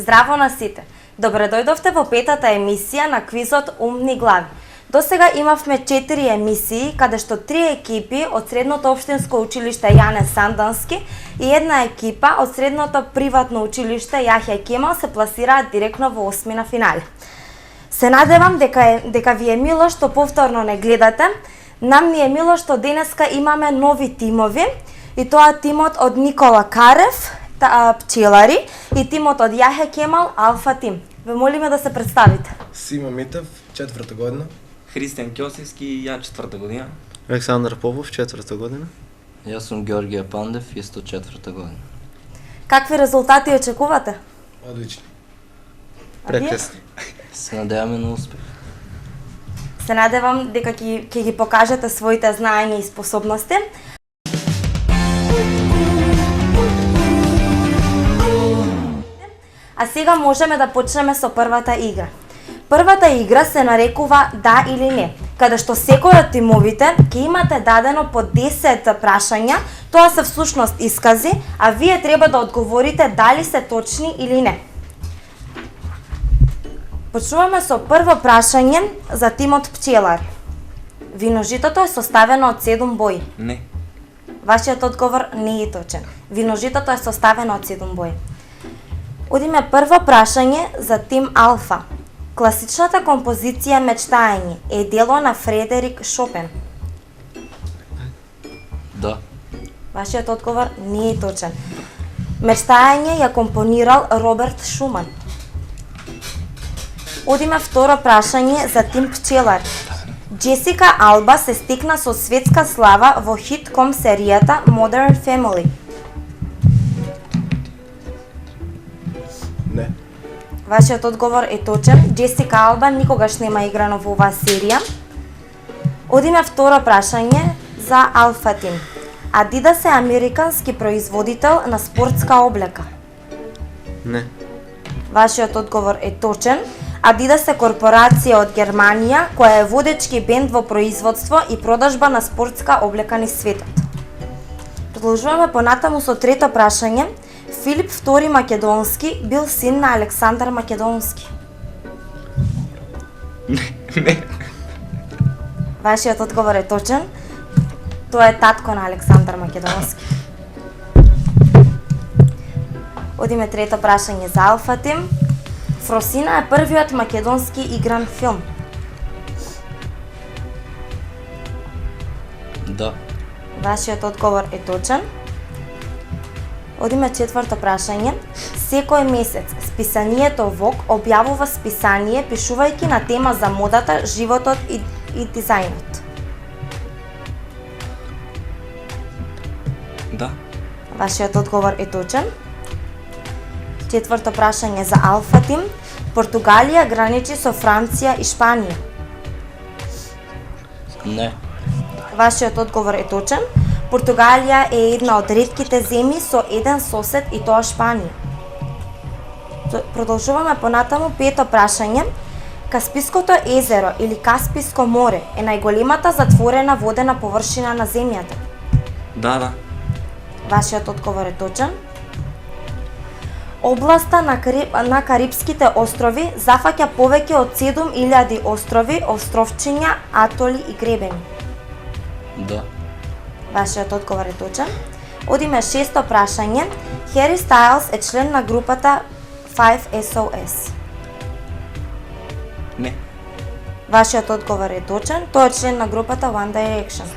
Здраво на сите! Добре дојдовте во петата емисија на квизот Умни глави. До сега имавме 4 емисии, каде што 3 екипи од Средното општинско училиште Јане Сандански и една екипа од Средното приватно училиште Јахја Кемал се пласираат директно во осмина финале. Се надевам дека ви е мило што повторно не гледате. Нам ни е мило што денеска имаме нови тимови, и тоа тимот од Никола Карев, пчелари, и тимот од Јахја Кемал, Алфа тим. Ве молиме да се представите. Симо Митев, 4-та година. Христијан Ќосевски и ја 4-та година. Александар Попов, 4-та година. Јас сум Георгија Пандев, исто 4-та година. Какви резултати очекувате? Одлични. Прекрасни. Се надеваме на успех. Се надевам дека ќе ги покажете своите знаења и способности. А сега можеме да почнеме со првата игра. Првата игра се нарекува да или не, каде што секој од тимовите ќе имате дадено по 10 прашања, тоа се всушност искази, а вие треба да одговорите дали се точни или не. Почнуваме со прво прашање за тимот пчелари. Виножитото е составено од 7 бои. Не. Вашиот одговор не е точен. Виножитото е составено од 7 бои. Одиме прво прашање за тим Алфа. Класичната композиција Мечтаење е дело на Фредерик Шопен. Да. Вашиот одговор не е точен. Мечтаење ја компонирал Роберт Шуман. Одиме второ прашање за тим пчелари. Джесика Алба се стекна со светска слава во хитком серијата Modern Family. Не. Вашиот одговор е точен. Джесика Алба никогаш нема играно во оваа серија. Одиме второ прашање за Алфа тим. Адидас е американски производител на спортска облека. Не. Вашиот одговор е точен. Адидас е корпорација од Германија која е водечки бенд во производство и продажба на спортска облека низ светот. Продолжуваме понатаму со трето прашање. Филип II Македонски бил син на Александар Македонски. Не. Вашиот одговор е точен. Тоа е татко на Александар Македонски. Одиме трето прашање за Алфа тим. Фросина е првиот македонски игран филм. Да. Вашиот одговор е точен. Одиме четврто прашање. Секој месец списанието Vogue објавува списание пишувајќи на тема за модата, животот и дизајнот. Да. Вашиот одговор е точен. Четврто прашање за Алфа тим. Португалија граничи со Франција и Шпанија. Не. Вашиот одговор е точен. Португалија е една од ретките земји со еден сосед и тоа Шпанија. Продолжуваме понатаму пето прашање. Каспиското езеро или Касписко море е најголемата затворена водена површина на земјата. Да. Вашиот одговор е точен. Областа на Карипските острови зафаќа повеќе од 7000 острови, островчиња, атоли и гребени. Да. Вашиот одговор е точен. Одиме шесто прашање. Хери Стайлс е член на групата 5SOS. Не. Вашиот одговор е точен. Тој е член на групата One Direction.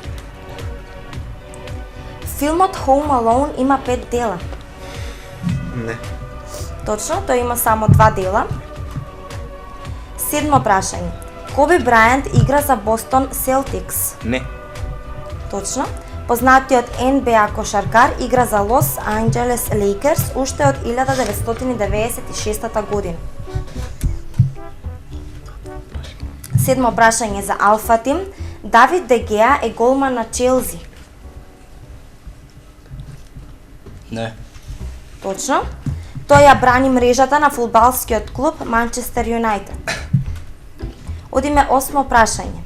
Филмот Home Alone има 5 дела. Не. Точно, тој има само 2 дела. Седмо прашање. Коби Брајант игра за Бостон Селтикс. Не. Точно. Познатиот НБА кошаркар игра за Лос Анџелес Лейкерс уште од 1996 година. Седмо прашање за Алфа тим. Давид Де Геа е голман на Челси. Не. Точно. Тој ја брани мрежата на фудбалскиот клуб Манчестер Юнајтед. Одиме осмо прашање.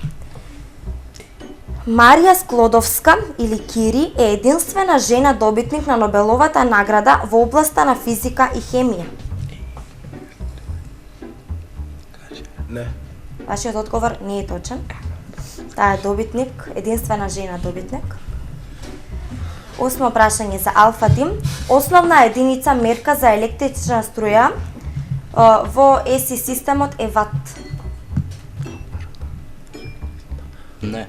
Марија Склодовска или Кири е единствена жена добитник на Нобеловата награда во областа на физика и хемија. Не. Вашиот одговор не е точен. Таа е добитник, единствена жена добитник. 8 прашање за Алфа Тим. Основна единица мерка за електрична струја во ЕСИ системот е ват. Не.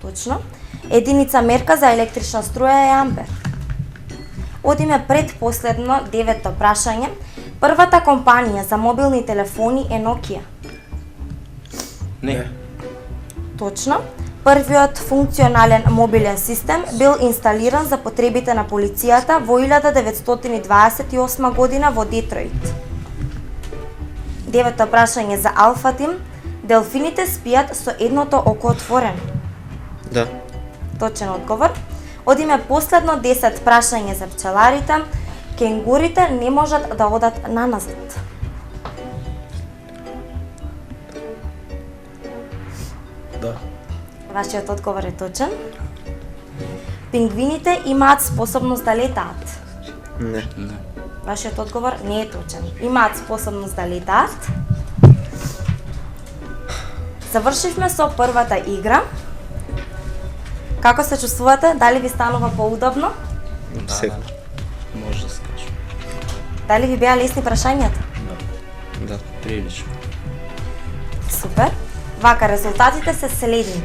Точно. Единица мерка за електрична струја е ампер. Одиме предпоследно, 9-то прашање. Првата компанија за мобилни телефони е Nokia. Не. Точно. Првиот функционален мобилен систем бил инсталиран за потребите на полицијата во 1928 година во Детройт. 9-то прашање за Алфа Тим. Делфините спијат со едното око отворено. Да. Точен одговор. Одиме последно 10 прашање за пчеларите. Кенгурите не можат да одат наназад. Да. Вашиот одговор е точен. Пингвините имаат способност да летаат. Не. Не. Вашиот одговор не е точен. Имаат способност да летаат. Завршивме со првата игра. Како се чувствувате? Дали ви станува поудобно? Сега. Може да скажем. Дали ви беа лесни прашањата? Да. Прилично. Супер. Вака, резултатите се следни.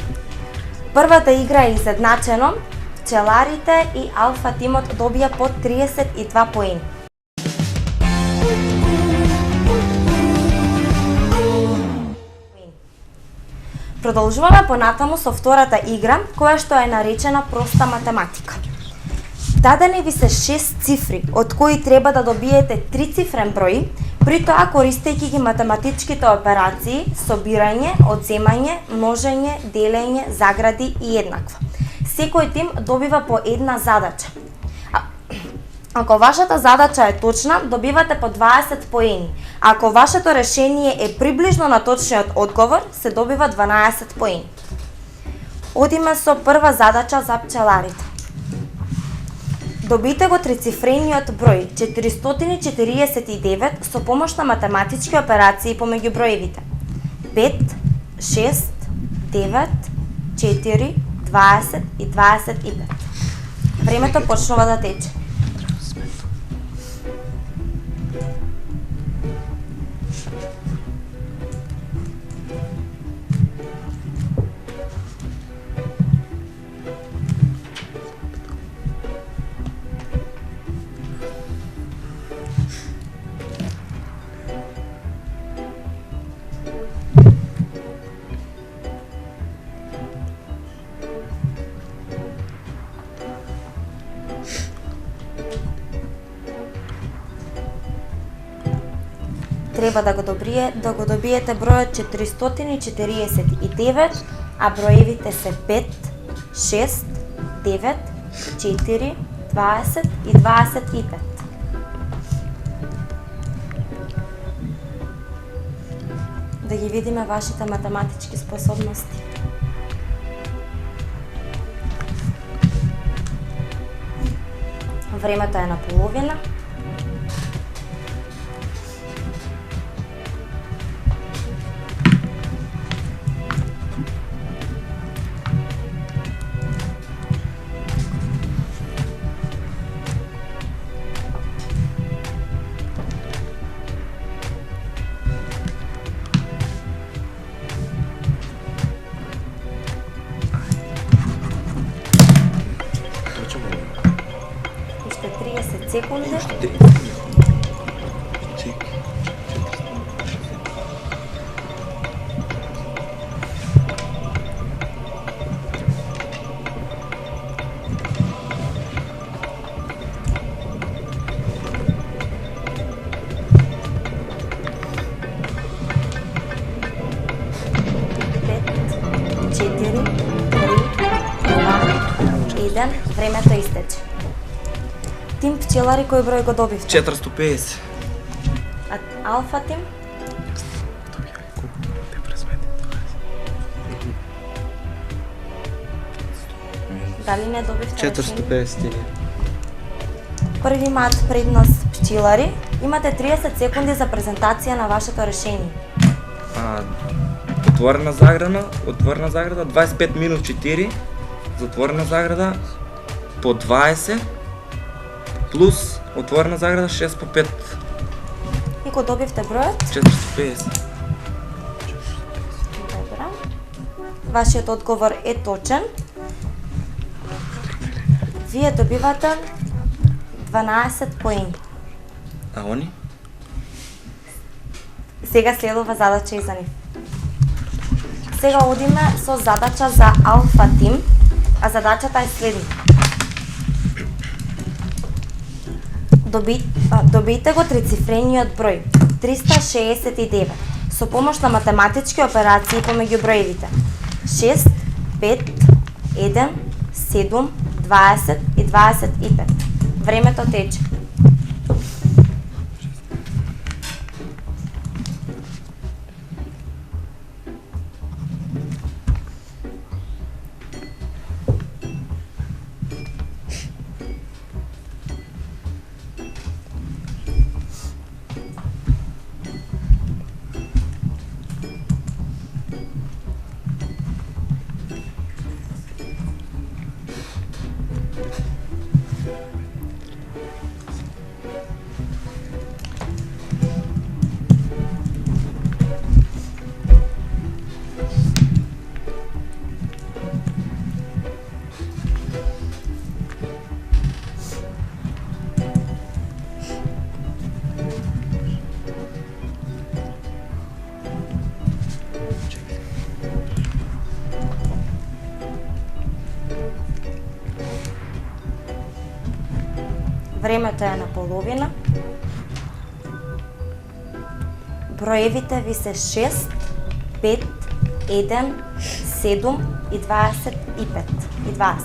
Првата игра е изедначено. Пчеларите и Алфа Тимот добија по 32 поени. Продолжуваме понатаму со втората игра, која што е наречена проста математика. Дадени ви се 6 цифри, од кои треба да добиете 3 цифрен број, при тоа користејќи ги математичките операции собирање, одземање, множење, делење, загради и еднаква. Секој тим добива по една задача. Ако вашата задача е точна, добивате по 20 поени. Ако вашето решение е приближно на точниот одговор, се добива 12 поени. Одиме со прва задача за пчеларите. Добите го трицифрениот број 449 со помош на математички операции помеѓу броевите 5, 6, 9, 4, 20 и 25. Времето почнува да тече. Треба да го добиете бројот 449, а броевите се 5, 6, 9, 4, 20 и 25. Да ги видиме вашите математички способности. Времето е на половина. Уште 30 секунди. Времето истече. Тим пчелари, кој број го добивте? 450. А Алфа Тим? Дали не добивте решение? 450. Први имаат предност пчелари. Имате 30 секунди за презентација на вашето решение. отворена заграда, 25 минус 4, затворена заграда, по 20, плюс отворена заграда 6 по 5, И го добивте бројот? 450. Добра. Вашиот одговор е точен. Вие добивате 12 поени. А они? Сега следува задача и за нив. Сега одиме со задача за Алфа Тим, а задачата е следната. Добијте го трицифрениот број 369 со помош на математички операции помеѓу броевите 6, 5, 1, 7, 20 и 25. Времето тече. Времето е на половина. Броевите ви се 6, 5, 1, 7 и 25. И 20.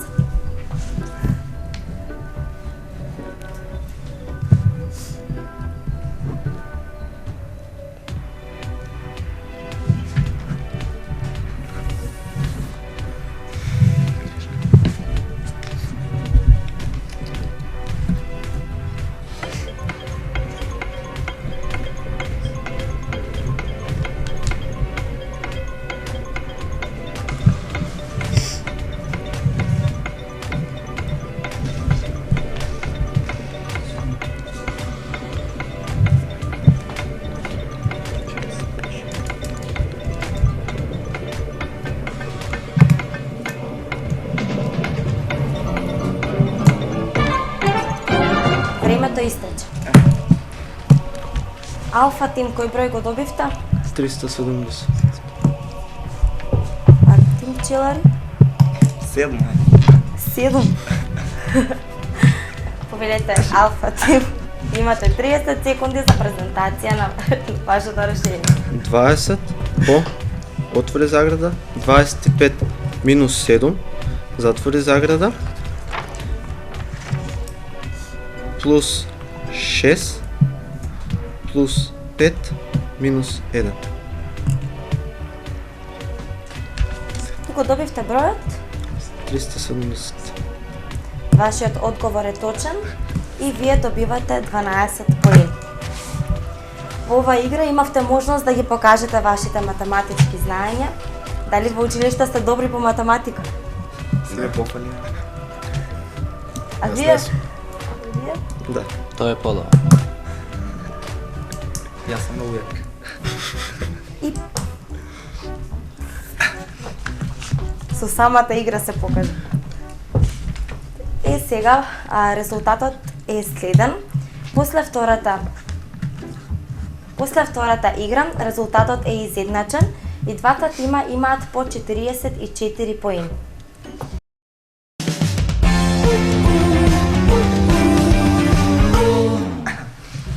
Времето истече. Алфа Тим, кој број го добивте? 370. А Тим Пчелари? 7. 7. Победете Алфа Тим. Имате 30 секунди за презентација на вашето решение. 20 по отвори заграда, 25 минус 7, затвори заграда, плюс 6, плюс 5, минус 1. Го добивте бројот, 370. вашиот одговор е точен и вие добивате 12 поени. Во оваа игра имавте можност да ги покажете вашите математички знаења. Дали во училиште сте добри по математика? Сме пофали. А вие? Вие? Да. Тој е подобар. Јас сум многу јак. И со самата игра се покажа. Сега резултатот е следен. После втората игра резултатот е изедначен и двата тима имаат по 44 поени.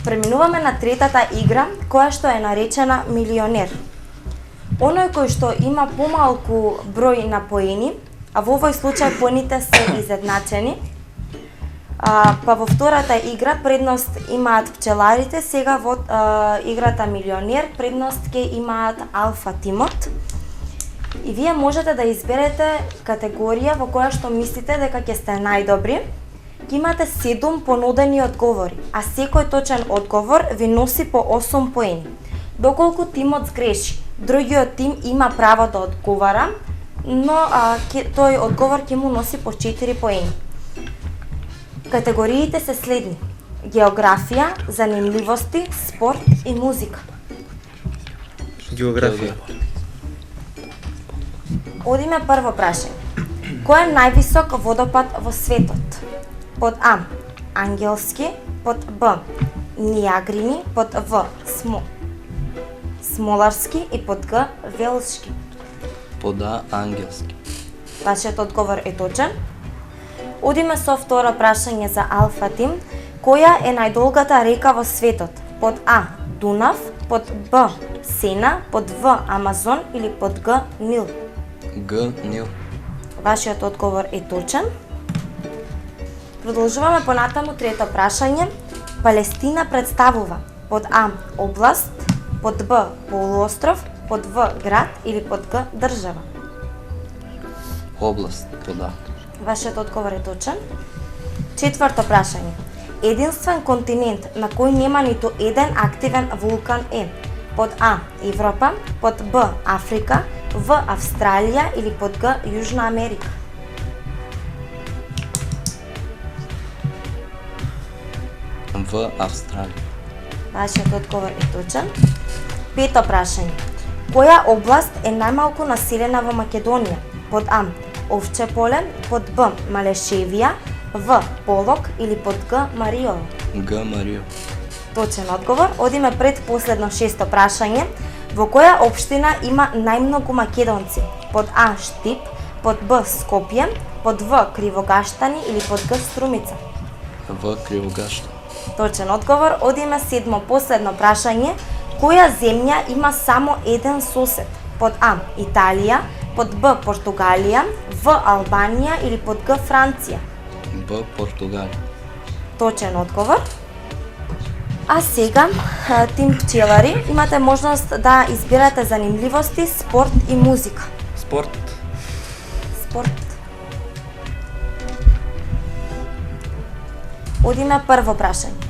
Преминуваме на третата игра, која што е наречена Милионер. Оној кој што има помалку број на поени, а во овој случај поените се изедначени, па во втората игра предност имаат пчеларите, сега во играта Милионер предност ќе имаат Алфа Тимот. И вие можете да изберете категорија во која што мислите дека ќе сте најдобри. Ќе имате 7 понудени одговори, а секој точен одговор ви носи по 8 поени. Доколку тимот сгреши другиот тим има право да одговара, но тој одговор ќе му носи по 4 поени. Категориите се следни: географија, занимливости, спорт и музика. Географија. Одиме прво прашање. Кој е највисок водопад во светот? Под А. Ангелски, под Б. Нијагрини, под В. Смоларски и под Г. Велшки. Пода ангелски. Вашиот одговор е точен. Одиме со второ прашање за Алфа Тим. Која е најдолгата река во светот? Под А. Дунав, под Б. Сена, под В. Амазон или под Г. Нил. Г. Нил. Вашиот одговор е точен. Продолжуваме понатаму трето прашање. Палестина представува под А. област, под Б. полуостров, под В. град или под Г. држава. Област. Пода. Вашиот одговор е точен. Четврто прашање. Единствен континент на кој нема ниту еден активен вулкан е? Под А. Европа, под Б. Африка, В. Австралија или под Г. Јужна Америка. В Австралија. Вашиот одговор е точен. Пето прашање. Која област е најмалку населена во Македонија? Под А. Овче поле, под Б. Малешевија, В. Полок или под Г. Мариово. Г. Марио. Точен одговор. Одиме пред последно шесто прашање. Во која општина има најмногу македонци? Под А. Штип, под Б. Скопје, под В. Кривогаштани или под Г. Струмица. В Кривогашта. Точен одговор. Одиме седмо последно прашање. Која земја има само еден сосед? Под А. Италија, под Б. Португалија, В. Албанија или под Г. Франција. Б. Португалија. Точен одговор. А сега, тим пчелари, имате можност да избирате занимливости, спорт и музика. Спорт. Спорт. Одиме прво прашање.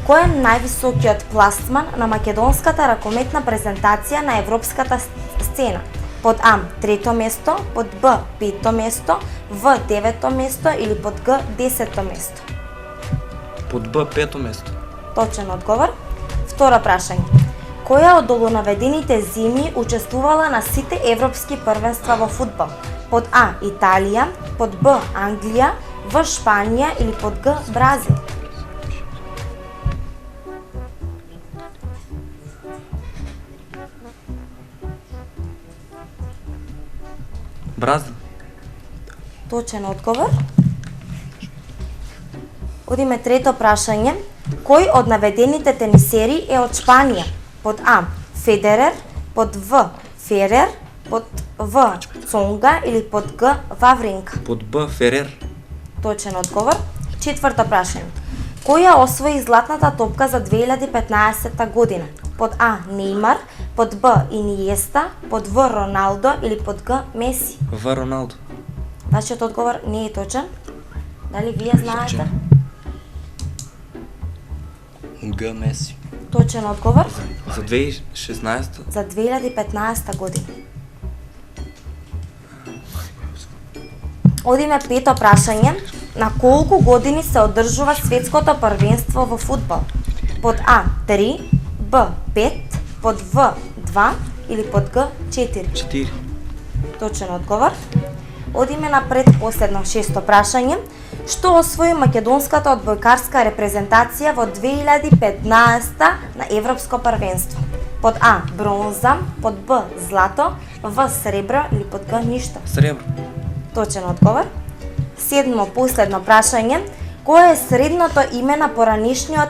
Кој е највисокиот пластман на македонската ракометна презентација на европската сцена? Под А. Трето место, под Б. Пето место, В. Девето место или под Г. 10-то место. Под Б. Пето место. Точен одговор. Второ прашање. Која од долунаведените земји учествувала на сите европски првенства во фудбал? Под А. Италија, под Б. Англија, В. Шпанија или под Г. Бразил. Бразил. Точен одговор. Одиме трето прашање. Кој од наведените тенисери е од Шпанија? Под А. Федерер, под В. Ферер, под В. Цонга или под Г. Вавринка. Под Б. Ферер. Точен одговор. Четврто прашање. Која освои златната топка за 2015 година? Под А. Неймар, под Б. Иниеста, под В. Роналдо или под Г. Меси. В. Роналдо. Вашиот одговор не е точен. Дали вие знаете? Г. Меси. Точен одговор За 2016. за 2015 година. Одиме пето прашање. На колку години се одржува светското првенство во фудбал? Под А. 3, Б. 5, под В. 2 или под Г. 4. 4. Точен одговор. Одиме на предпоследно шесто прашање. Што освои македонската одбојкарска репрезентација во 2015 на Европско првенство? Под А. Бронза, под Б. Злато, В. Сребро или под Г. ништо. Сребро. Точен одговор. Седмо последно прашање. Кое е средното име на поранишниот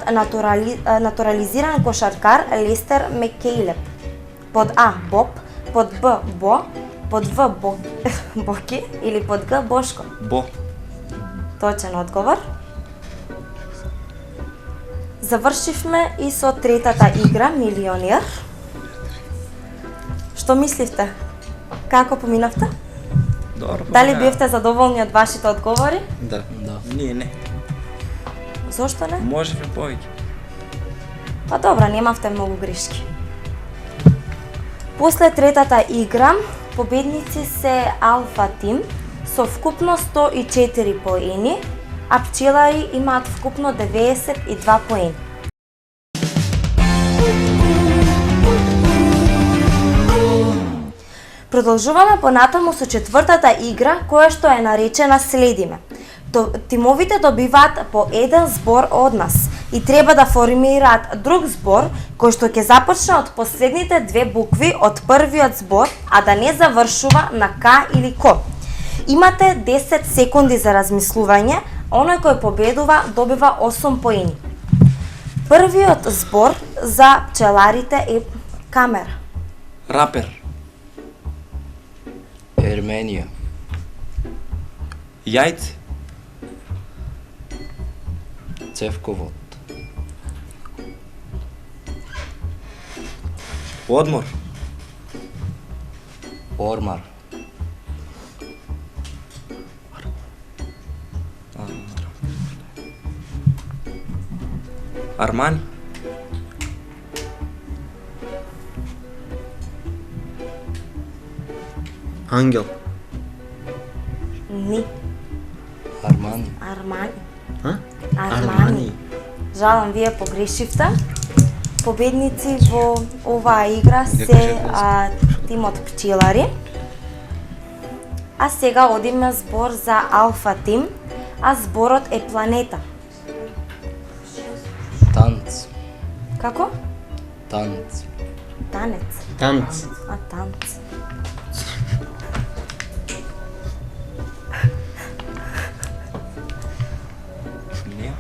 натурализиран кошаркар Лестер Маккейлеб? Под А. Боб, под Б. Бо, под В. Боки или под Г. Бошко. Бо. Точен одговор. Завршивме и со третата игра Милионер. Што мисливте? Како поминавте? Добро. Дали бевте задоволни од вашите одговори? Да. Да. Ние не. Зошто не? Можеме повеќе. Па добро, немавте многу грешки. После третата игра, победници се Алфа Тим со вкупно 104 поени, а пчелари имаат вкупно 92 поени. Продолжуваме понатаму со четвртата игра, која што е наречена Следиме. Тимовите добиваат по еден збор од нас и треба да формираат друг збор кој што ќе започне од последните две букви од првиот збор, а да не завршува на К или Ко. Имате 10 секунди за размислување, оној кој победува добива 8 поени. Првиот збор за пчеларите е камера. Рапер. Ерменија. Јајце. Цевковод. Одмор. Ормар. Армани. Ангел. Ни. Армани. Армани. А? Армани. Жалам, вие погрешивте. Победници во оваа игра се тимот пчелари. А сега одиме збор за Алфа Тим, а зборот е планета. Танц. Како? Танц. Танец. Танц. А танц. Не.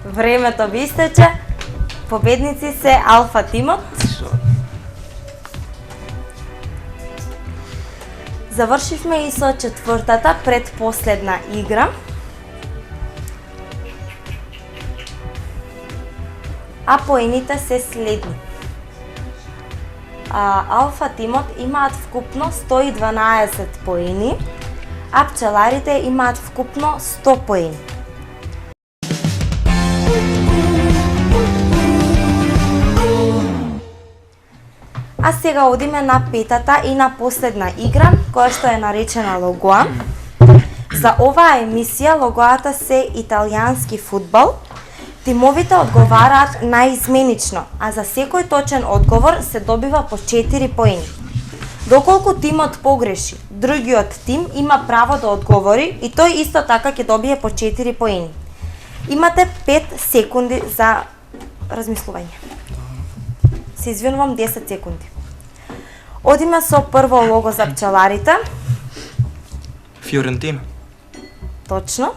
Времето ви истече. Победници се Алфа Тимот. Завршивме и со четвртата предпоследна игра. А поените се следни. Алфа Тимот имаат вкупно 112 поени, а пчеларите имаат вкупно 100 поени. А сега одиме на петата и на последна игра, која што е наречена Логоа. За оваа емисија логоата се италијански фудбал. Тимовите одговараат наизменично, а за секој точен одговор се добива по 4 поени. Доколку тимот погреши, другиот тим има право да одговори и тој исто така ќе добие по 4 поени. Имате 5 секунди за размислување. Се извинувам, 10 секунди. Одиме со прво лого за пчеларите. Фиорентина. Точно.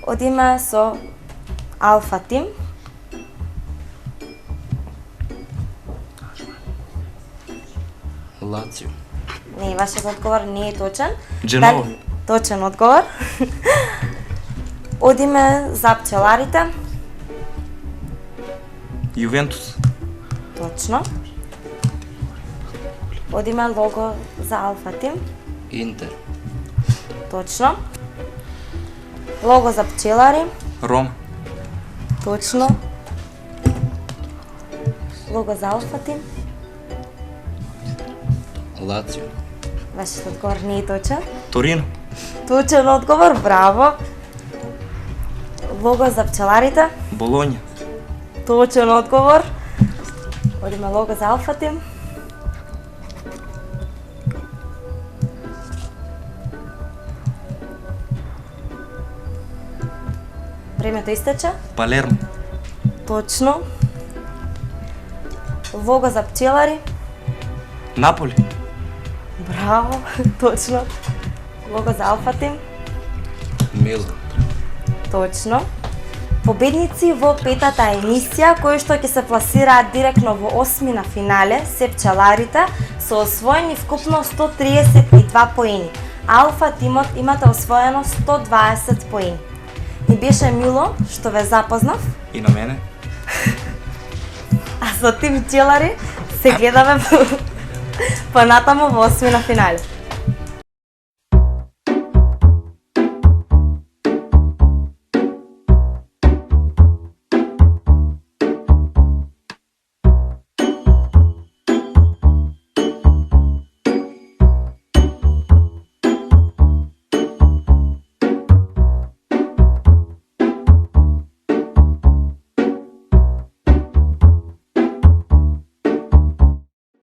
Одиме со Алфа Тим. Лацио. Не, вашиот одговор не е точен. Дженова. Дали- Точен одговор. Одиме за пчеларите. Јувентус. Точно. Одиме лого за Алфа Тим. Интер. Точно. Лого за пчелари. Рома. Точно. Лого за Алфа Тим. Лацио. Вашиот одговор не е точен. Торино. Точен одговор, браво. Лого за пчеларите. Болоња. Точен одговор. Одиме лого за Алфа Тим. Времето истече. Палермо. Точно. Лого за пчелари. Наполи. Браво. Точно. Лого за Алфа Тим. Милан. Точно. Победници во петата емисија, кои што ќе се пласираат директно во осми на финале, се пчеларите со освоени вкупно 132 поени. Алфа Тимот имате освоено 120 поени. Ми беше мило што ве запознав, И на мене. а со тим пчелари се гледаме понатаму во осми на финале.